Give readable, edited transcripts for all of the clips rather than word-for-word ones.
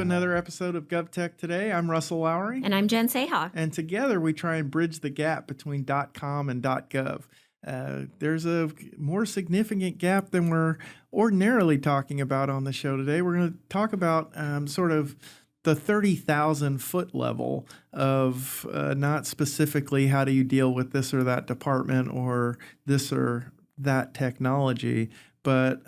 another episode of Gov Tech Today. I'm Russell Lowery. And I'm Jen Saha. And together we try and bridge the gap between .com and .gov. There's a more significant gap than we're ordinarily talking about on the show today. We're going to talk about sort of the 30,000 foot level of not specifically how do you deal with this or that department or this or that technology, but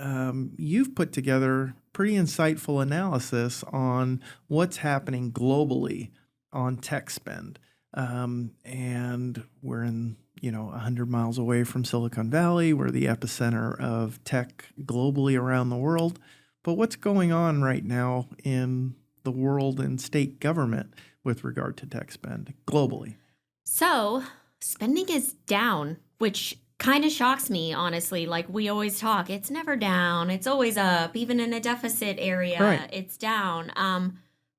you've put together pretty insightful analysis on what's happening globally on tech spend. And we're in 100 miles away from Silicon Valley. We're the epicenter of tech globally around the world. But what's going on right now in the world and state government with regard to tech spend globally? So spending is down, which kind of shocks me, honestly. Like we always talk, it's never down. It's always up. Even in a deficit area, Right. It's down.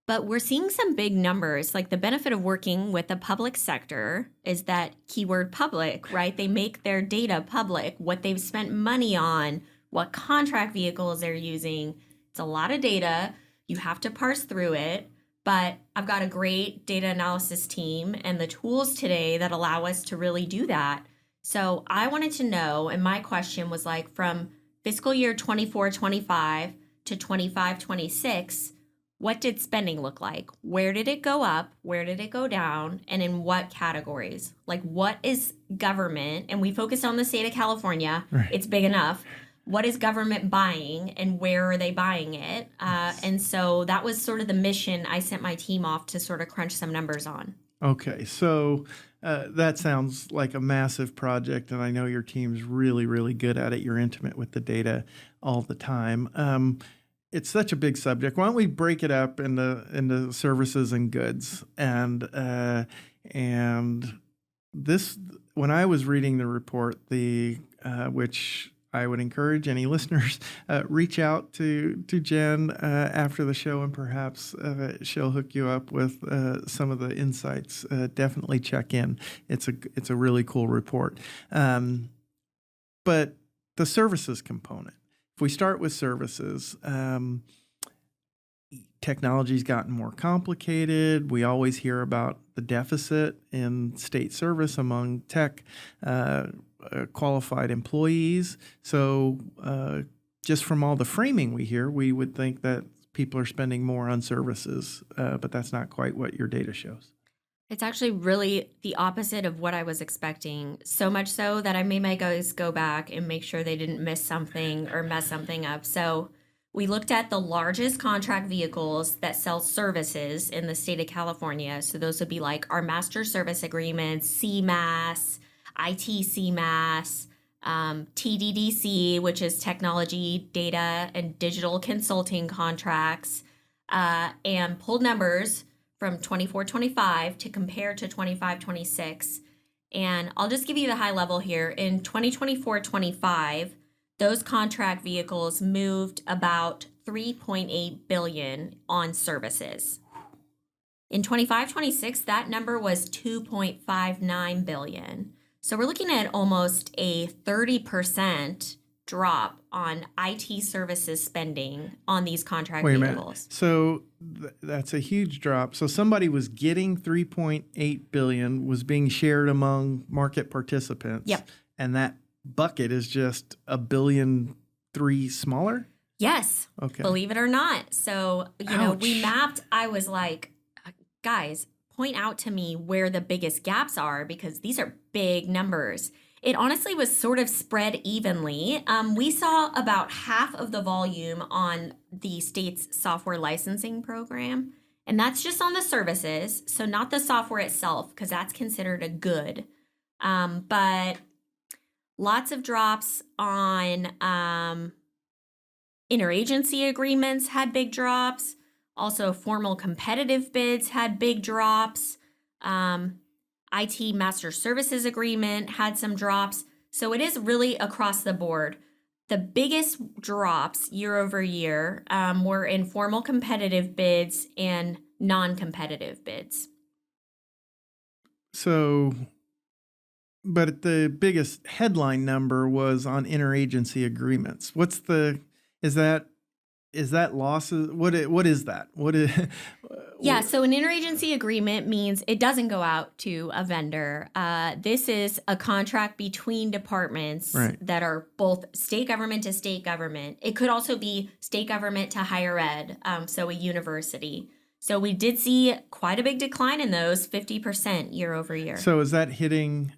But we're seeing some big numbers. Like the benefit of working with the public sector is that keyword public, right? They make their data public, what they've spent money on, what contract vehicles they're using. It's a lot of data. You have to parse through it. But I've got a great data analysis team and the tools today that allow us to really do that. So I wanted to know, and my question was like from fiscal year 24-25 to 25-26, what did spending look like? Where did it go up? Where did it go down? And in what categories? Like what is government? And we focused on the state of California. Right. It's big enough. What is government buying and where are they buying it? And so that was sort of the mission I sent my team off to sort of crunch some numbers on. Okay, so that sounds like a massive project, and I know your team's really, really good at it. You're intimate with the data all the time. It's such a big subject. Why don't we break it up into services and goods? And this, when I was reading the report, which I would encourage any listeners reach out to Jen after the show, and perhaps she'll hook you up with some of the insights. Definitely check in. It's a really cool report. But the services component. If we start with services, technology's gotten more complicated. We always hear about the deficit in state service among tech qualified employees. So just from all the framing we hear, we would think that people are spending more on services, but that's not quite what your data shows. It's actually really the opposite of what I was expecting. So much so that I made my guys go back and make sure they didn't miss something or mess something up. So we looked at the largest contract vehicles that sell services in the state of California. So those would be like our master service agreements, CMAS, ITCMAS, TDDC, which is technology, data, and digital consulting contracts, and pulled numbers from 24-25 to compare to 25-26. And I'll just give you the high level here. In 2024-25, those contract vehicles moved about $3.8 billion on services. In 25-26, that number was $2.59 billion. So we're looking at almost a 30% drop on IT services spending on these contract Wait a vehicles. minute. So that's a huge drop. So somebody was getting $3.8 billion, was being shared among market participants. Yep. And that bucket is just $1.3 billion smaller? Yes. Okay. Believe it or not. So, we mapped, I was like, guys, point out to me where the biggest gaps are because these are big numbers. It honestly was sort of spread evenly. We saw about half of the volume on the state's software licensing program, and that's just on the services, so not the software itself, because that's considered a good. But lots of drops on interagency agreements had big drops. Also, formal competitive bids had big drops. IT Master Services Agreement had some drops. So it is really across the board. The biggest drops year over year were in formal competitive bids and non-competitive bids. So, but the biggest headline number was on interagency agreements. Is that is that losses? What is that? What is? Yeah, so an interagency agreement means it doesn't go out to a vendor. This is a contract between departments Right. that are both state government to state government. It could also be state government to higher ed, so a university. So we did see quite a big decline in those, 50% year over year. So is that hitting?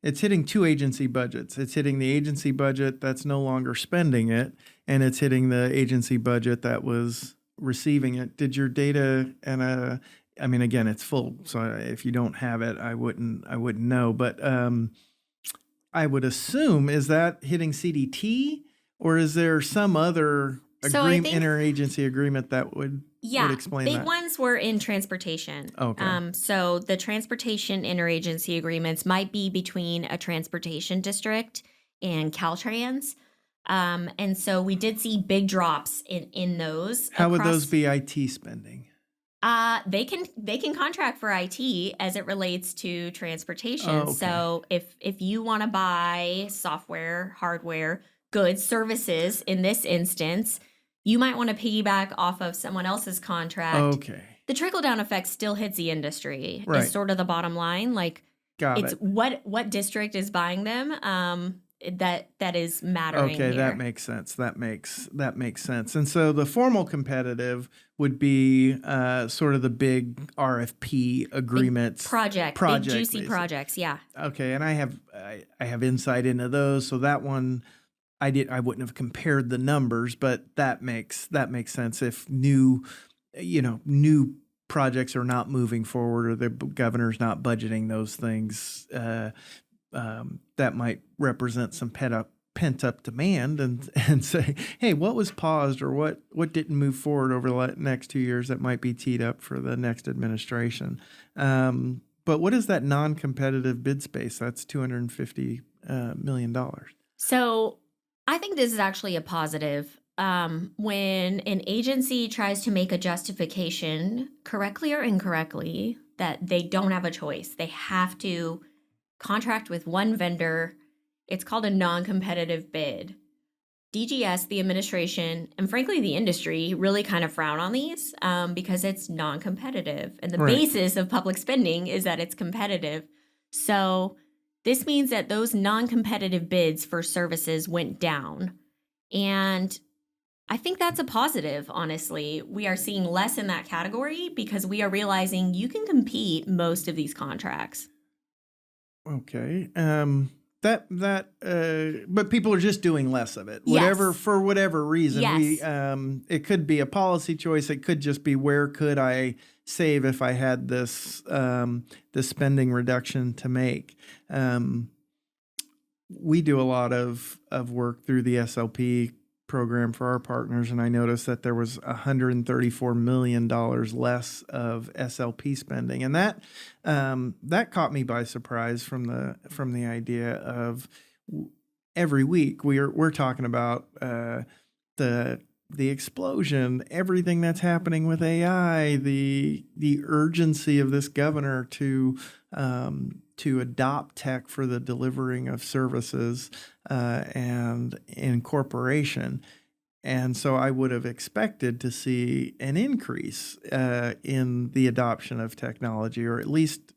It's hitting two agency budgets. It's hitting the agency budget that's no longer spending it, and it's hitting the agency budget that was receiving it. Did your data and I mean, again, it's full, so if you don't have it, I wouldn't know. But I would assume, is that hitting CDT, or is there some other interagency agreement that would explain big that? ones were in transportation. Okay. So the transportation interagency agreements might be between a transportation district and Caltrans. And so we did see big drops in those. How would those be IT spending? They can contract for IT as it relates to transportation. Oh, okay. So if you want to buy software, hardware, goods, services in this instance, you might want to piggyback off of someone else's contract. Okay. The trickle-down effect still hits the industry. Right. Is sort of the bottom line. Like, Got it. What district is buying them that is mattering Okay, here. that makes sense. That makes sense. And so the formal competitive would be sort of the big RFP agreements. Big juicy basically. projects, yeah. Okay, and I have insight into those. So that one I wouldn't have compared the numbers, but that makes sense if new projects are not moving forward or the governor's not budgeting those things. That might represent some pent up demand and say, hey, what was paused or what didn't move forward over the next 2 years that might be teed up for the next administration. But what is that non-competitive bid space? That's $250 million. So I think this is actually a positive. When an agency tries to make a justification, correctly or incorrectly, that they don't have a choice, they have to contract with one vendor. It's called a non-competitive bid. DGS, the administration, and frankly the industry really kind of frown on these because it's non-competitive. And the basis of public spending is that it's competitive. So this means that those non-competitive bids for services went down. And I think that's a positive, honestly. We are seeing less in that category because we are realizing you can compete most of these contracts. Okay. But people are just doing less of it. Yes. For whatever reason. Yes. It could be a policy choice. It could just be, where could I save if I had this spending reduction to make? We do a lot of work through the SLP program for our partners, and I noticed that there was $134 million less of SLP spending, and that caught me by surprise from the idea of every week we're talking about the explosion, everything that's happening with AI, the urgency of this governor to adopt tech for the delivering of services and incorporation. And so I would have expected to see an increase in the adoption of technology, or at least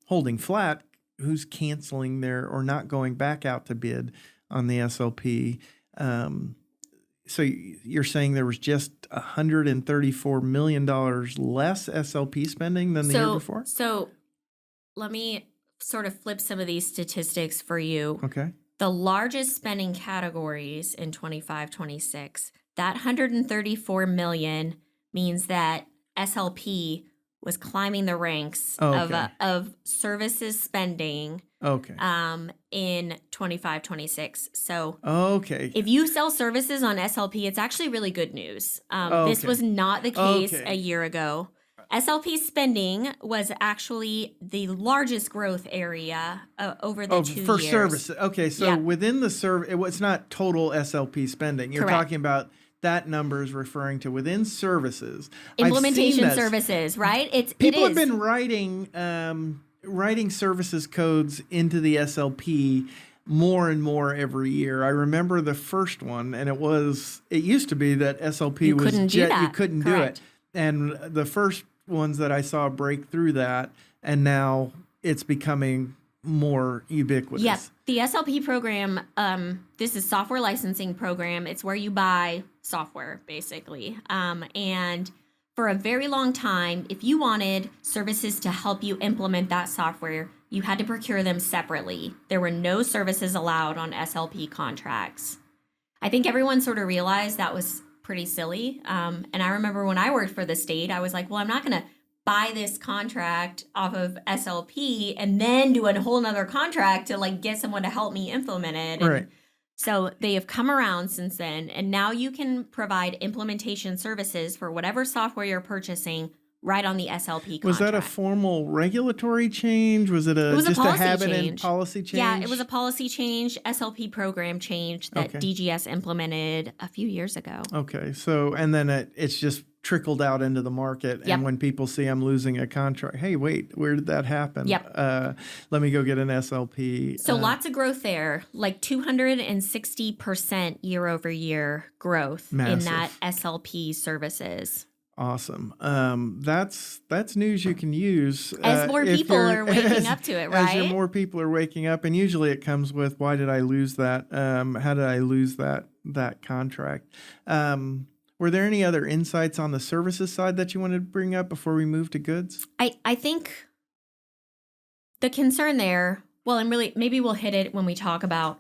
holding flat. Who's canceling or not going back out to bid on the SLP? So you're saying there was just $134 million less SLP spending than the year before? So let me sort of flip some of these statistics for you. Okay. The largest spending categories in 25-26, that $134 million means that SLP was climbing the ranks of services spending in 25-26. So if you sell services on SLP, it's actually really good news. This was not the case a year ago. SLP spending was actually the largest growth area over the 2 years. For services. Okay, so within the service, it's not total SLP spending. You're talking about that number is referring to within services. Implementation services, right? People have been writing services codes into the SLP more and more every year. I remember the first one, and it used to be that SLP was couldn't do that. you couldn't do it. Correct. And the first ones that I saw break through that, and now it's becoming more ubiquitous. Yep. The SLP program, this is software licensing program. It's where you buy software, basically. And for a very long time, if you wanted services to help you implement that software, you had to procure them separately. There were no services allowed on SLP contracts. I think everyone sort of realized that was pretty silly. And I remember when I worked for the state, I was like, well, I'm not going to buy this contract off of SLP and then do a whole nother contract to like get someone to help me implement it. And Right. so they have come around since then, and now you can provide implementation services for whatever software you're purchasing right on the SLP contract. Was that a formal regulatory change? Was it just a policy habit and change. policy change? Yeah, it was a policy change, SLP program change that Okay. DGS implemented a few years ago. Okay. So, and then it's just trickled out into the market. Yep. And when people see I'm losing a contract, hey, wait, where did that happen? Yep. Let me go get an SLP. So lots of growth there, like 260% year over year growth in Massive. that SLP services. Awesome. That's news you can use As more if people you're- are waking up to it, As right? more people are waking up, and usually it comes with, why did I lose that? How did I lose that contract? Were there any other insights on the services side that you wanted to bring up before we move to goods? I think the concern there, well, and really maybe we'll hit it when we talk about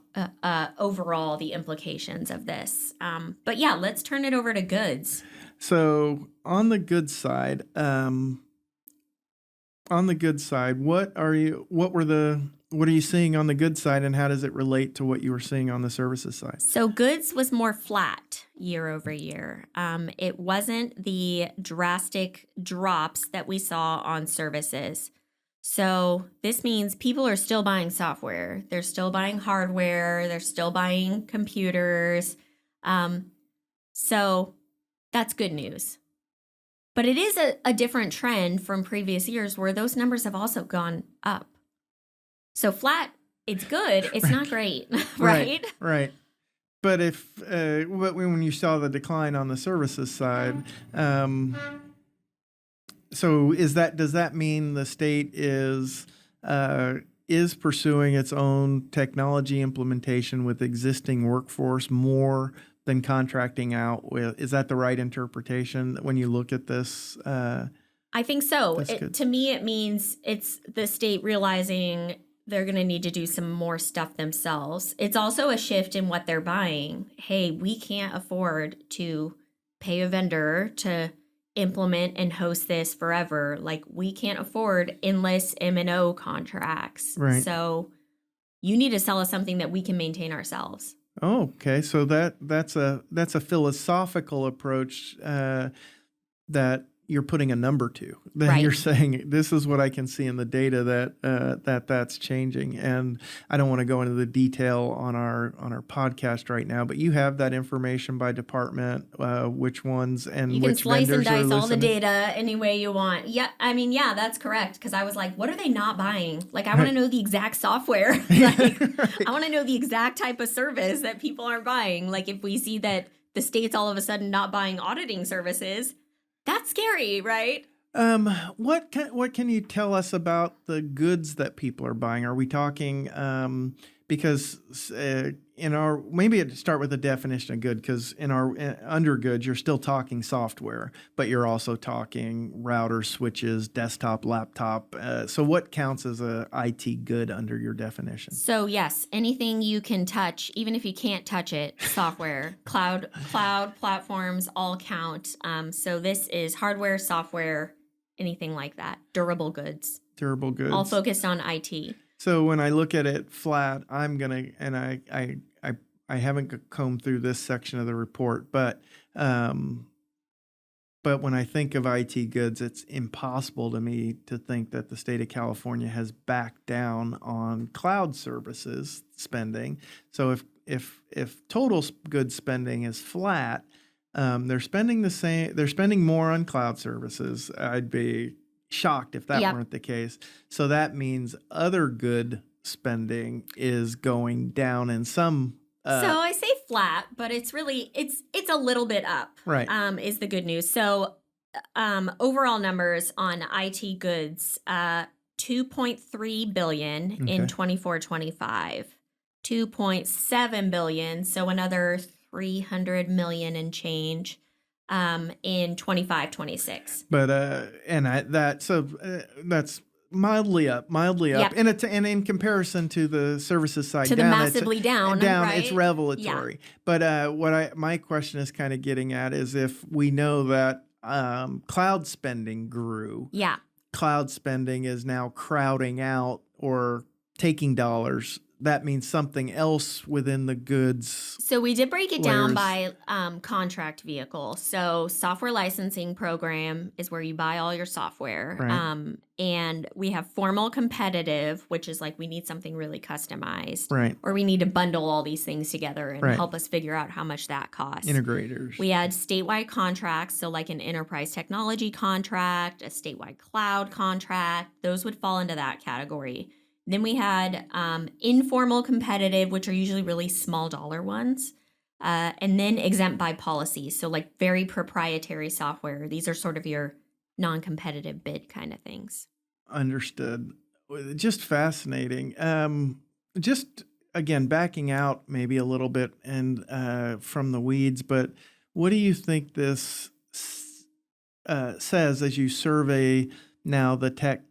overall the implications of this. But yeah, let's turn it over to goods. So on the good side, what are you seeing on the good side, and how does it relate to what you were seeing on the services side? So goods was more flat year over year. It wasn't the drastic drops that we saw on services. So this means people are still buying software. They're still buying hardware. They're still buying computers. So that's good news. But it is a different trend from previous years where those numbers have also gone up. So flat, it's good. It's not great, right? Right. But when you saw the decline on the services side, so does that mean the state is pursuing its own technology implementation with existing workforce more than contracting out with? Is that the right interpretation when you look at this? I think so. To me, it means it's the state realizing they're going to need to do some more stuff themselves. It's also a shift in what they're buying. Hey, we can't afford to pay a vendor to implement and host this forever. Like, we can't afford endless M&O contracts. Right. So you need to sell us something that we can maintain ourselves. Oh, okay. So that's a philosophical approach that you're putting a number to. Then Right. You're saying this is what I can see in the data that's changing, and I don't want to go into the detail on our podcast right now. But you have that information by department, which ones and You can which slice and vendors are dice all the listening. data any way you want. Yeah, I mean, yeah, that's correct. Because I was like, what are they not buying? Like, I want to know the exact software. Like, I want to know the exact type of service that people are buying. Like, if we see that the state's all of a sudden not buying auditing services, that's scary, right? What can you tell us about the goods that people are buying? Are we talking because maybe I'd start with the definition of good, because in our under goods you're still talking software, but you're also talking routers, switches, desktop, laptop. So what counts as a IT good under your definition? So yes, anything you can touch, even if you can't touch it, software, cloud platforms all count. So this is hardware, software, anything like that. Durable goods. Durable goods. All focused on IT. So when I look at it flat, I haven't combed through this section of the report, but when I think of IT goods, it's impossible to me to think that the state of California has backed down on cloud services spending. So if total goods spending is flat, they're spending the same. They're spending more on cloud services. I'd be shocked if that Yep. weren't the case. So that means other good spending is going down in some. So I say flat, but it's really it's a little bit up. Right. Is the good news. So overall numbers on IT goods, 2.3 billion in Okay. 24-25, 2.7 billion, so another 300 million and change in 25-26. But that's mildly up, Yep. and in comparison to the services side To the down, massively down, it's right? revelatory. But my question is kind of getting at is if we know that cloud spending grew, Yeah. cloud spending is now crowding out or taking dollars. That means something else within the goods. So we did break it down layers. by contract vehicle. So software licensing program is where you buy all your software. Right. And we have formal competitive, which is like we need something really customized. Right. Or we need to bundle all these things together and Right. help us figure out how much that costs. Integrators. We had statewide contracts, so like an enterprise technology contract, a statewide cloud contract. Those would fall into that category. Then we had informal competitive, which are usually really small dollar ones, and then exempt by policy. So like very proprietary software. These are sort of your non-competitive bid kind of things. Understood. Just fascinating. Just again, backing out maybe a little bit and from the weeds, but what do you think this says as you survey now the tech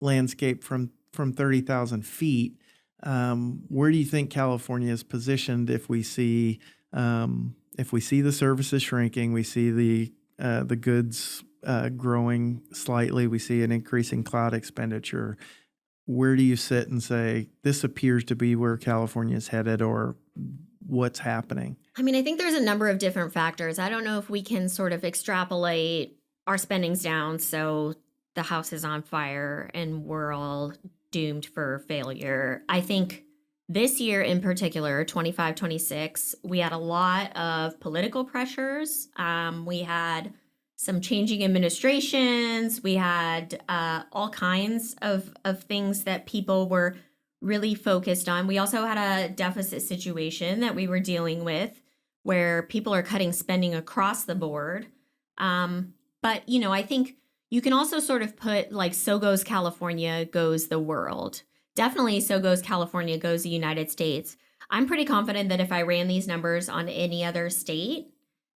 landscape from 30,000 feet? Where do you think California is positioned if we see the services shrinking, we see the goods growing slightly, we see an increasing cloud expenditure? Where do you sit and say this appears to be where California is headed, or what's happening? I mean, I think there's a number of different factors. I don't know if we can sort of extrapolate our spending's down, so the house is on fire and we're all doomed for failure. I think this year in particular, 25-26, we had a lot of political pressures. We had some changing administrations. We had all kinds of things that people were really focused on. We also had a deficit situation that we were dealing with where people are cutting spending across the board. But, I think you can also sort of put like, so goes California, goes the world. Definitely so goes California, goes the United States. I'm pretty confident that if I ran these numbers on any other state,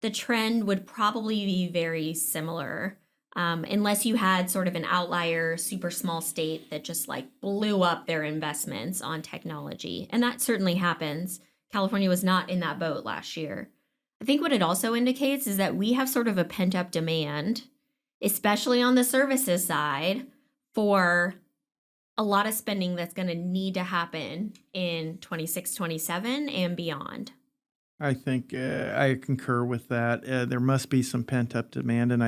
the trend would probably be very similar, unless you had sort of an outlier, super small state that just like blew up their investments on technology. And that certainly happens. California was not in that boat last year. I think what it also indicates is that we have sort of a pent-up demand, especially on the services side, for a lot of spending that's going to need to happen in 26, 27 and beyond. I think I concur with that. There must be some pent up demand, and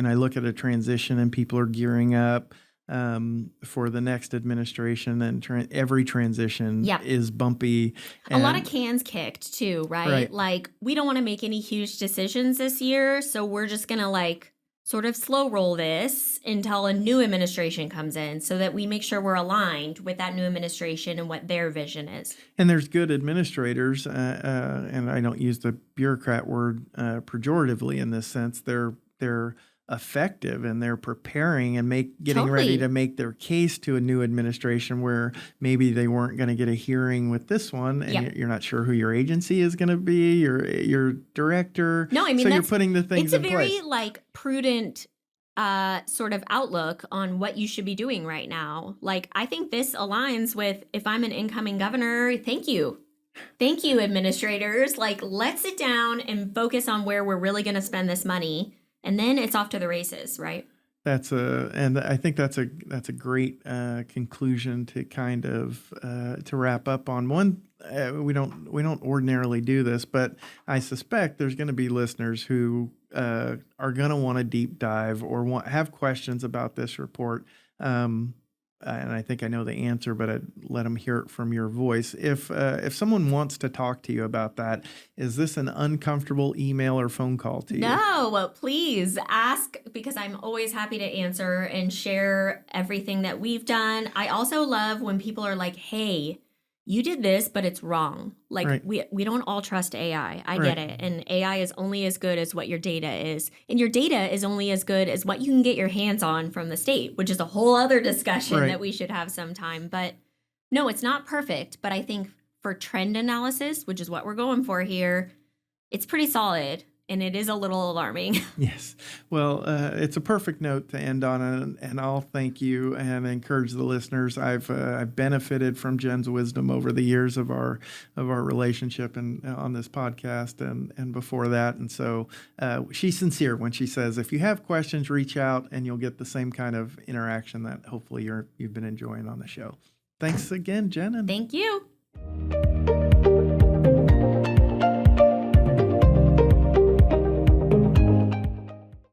I look at a transition, and people are gearing up for the next administration, and every transition is bumpy. A lot of cans kicked too, right? Like, we don't want to make any huge decisions this year, so we're just going to like sort of slow roll this until a new administration comes in so that we make sure we're aligned with that new administration and what their vision is. And there's good administrators, and I don't use the bureaucrat word pejoratively in this sense. They're effective and they're preparing and getting ready to make their case to a new administration where maybe they weren't going to get a hearing with this one, and you're not sure who your agency is going to be, your director. No, I mean, so you're putting the things in place. It's a very like prudent sort of outlook on what you should be doing right now. Like, I think this aligns with, if I'm an incoming governor, thank you, administrators. Like, let's sit down and focus on where we're really going to spend this money. And then it's off to the races, right? And I think that's a great conclusion to kind of to wrap up on. One, we don't ordinarily do this, but I suspect there's going to be listeners who are going to want to deep dive or have questions about this report. and I think I know the answer, but I'd let them hear it from your voice. If someone wants to talk to you about that, is this an uncomfortable email or phone call to you? No, please ask, because I'm always happy to answer and share everything that we've done. I also love when people are like, hey, you did this, but it's wrong. Like Right. we don't all trust AI. I Right. get it. And AI is only as good as what your data is. And your data is only as good as what you can get your hands on from the state, which is a whole other discussion Right. that we should have sometime. But no, it's not perfect. But I think for trend analysis, which is what we're going for here, it's pretty solid. And it is a little alarming. Yes. Well, it's a perfect note to end on, and I'll thank you and encourage the listeners. I've benefited from Jen's wisdom over the years of our relationship and on this podcast and before that. And so she's sincere when she says, if you have questions, reach out, and you'll get the same kind of interaction that hopefully you've been enjoying on the show. Thanks again, Jen. And Thank you.